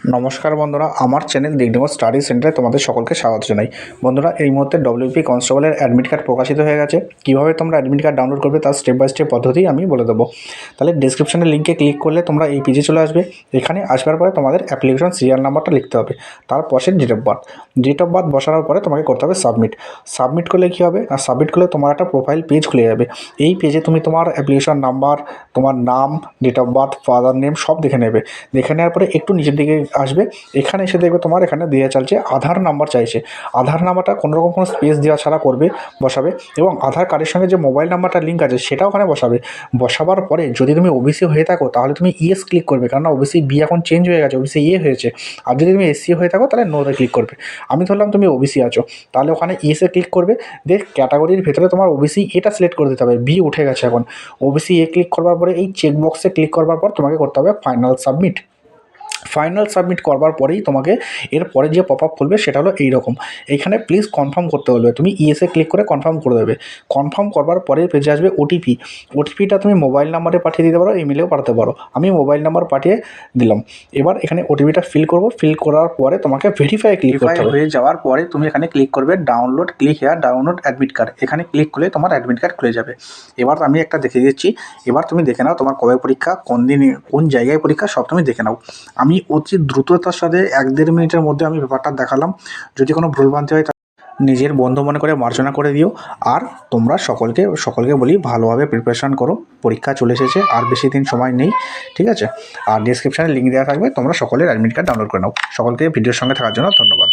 নমস্কার বন্ধুরা, আমার চ্যানেল দিগডেমো স্টাডি সেন্টারে তোমাদের সকলকে স্বাগত জানাই। বন্ধুরা, এই মুহূর্তে ডব্লিউপি কনস্টেবলের অ্যাডমিট কার্ড প্রকাশিত হয়ে গেছে। কীভাবে তোমরা অ্যাডমিট কার্ড ডাউনলোড করবে তার স্টেপ বাই স্টেপ পদ্ধতি আমি বলে দেবো। তাহলে ডিসক্রিপশনের লিঙ্কে ক্লিক করলে তোমরা এই পেজে চলে আসবে। এখানে আসবার পরে তোমাদের অ্যাপ্লিকেশন সিরিয়াল নাম্বারটা লিখতে হবে, তারপর ডেট অফ বার্থ বসানোর পরে তোমাকে করতে হবে সাবমিট করলে কী হবে না, সাবমিট করলে তোমার একটা প্রোফাইল পেজ খুলে যাবে। এই পেজে তুমি তোমার অ্যাপ্লিকেশন নাম্বার, তোমার নাম, date of birth, father name সব দেখে নেবে। দেখে নেওয়ার পরে একটু নিচের দিকে আসবে, এখানে এসে দেখবে তোমার এখানে দেওয়া চলছে আধার নাম্বার চাইছে। আধার নাম্বারটা কোনোরকম কোনো স্পেস দেওয়া ছাড়া বসাবে এবং আধার কার্ডের সঙ্গে যে মোবাইল নাম্বারটা লিঙ্ক আছে সেটাও ওখানে বসাবার পরে যদি তুমি ওবিসি হয়ে থাকো তাহলে তুমি ইয়েস ক্লিক করবে, কারণ ওবিসি বি এখন চেঞ্জ হয়ে গেছে, ওবিসি এ হয়েছে। আর যদি তুমি এসসি হয়ে থাকো তাহলে নোতে ক্লিক করবে। আমি ধরলাম তুমি ওবিসি আছো, তাহলে ওখানে ইয়েসে ক্লিক করবে। ক্যাটাগরির ভেতরে তোমার ওবিসি এটা সিলেক্ট করে দিতে হবে, বি উঠে গেছে এখন। ওবিসি এ ক্লিক করবার পরে এই চেকবক্সে ক্লিক করবার পর তোমাকে করতে হবে ফাইনাল সাবমিট করবার পরেই তোমাকে এরপরে যে পপ আপ খুলবে সেটা হলো এইরকম। এইখানে প্লিজ কনফার্ম করতে বলবে, তুমি ইয়েসে ক্লিক করে কনফার্ম করে দেবে। কনফার্ম করবার পরে পেজে আসবে ওটিপিটা তুমি মোবাইল নাম্বারে পাঠিয়ে দিতে পারো, ইমেলেও পাঠাতে পারো। আমি মোবাইল নাম্বার পাঠিয়ে দিলাম। এবার এখানে ওটিপিটা ফিল করার পরে তোমাকে ভেরিফাই ক্লিক করতে হবে। হয়ে যাওয়ার পরে তুমি এখানে ক্লিক করবে ডাউনলোড অ্যাডমিট কার্ড। এখানে ক্লিক করলে তোমার অ্যাডমিট কার্ড খুলে যাবে। এবার আমি একটা দেখিয়ে দিচ্ছি, এবার তুমি দেখে নাও তোমার কবে পরীক্ষা, কোন দিনে, কোন জায়গায় পরীক্ষা, সব তুমি দেখে নাও। আমি অতি দ্রুততার সাথে 1-1.5 মিনিটের মধ্যে আমি ব্যাপারটা দেখালাম। যদি কোনো ভুলভ্রান্তি হয় নিজের বন্ধু মনে করে মার্জনা করে দিও। আর তোমরা সকলকে বলি ভালোভাবে প্রিপারেশান করো, পরীক্ষা চলে এসেছে, আর বেশি দিন সময় নেই, ঠিক আছে? আর ডিসক্রিপশানে লিঙ্ক দেওয়া থাকবে, তোমরা সকলের অ্যাডমিট কার্ড ডাউনলোড করে নাও। সকলকে ভিডিওর সঙ্গে থাকার জন্য ধন্যবাদ।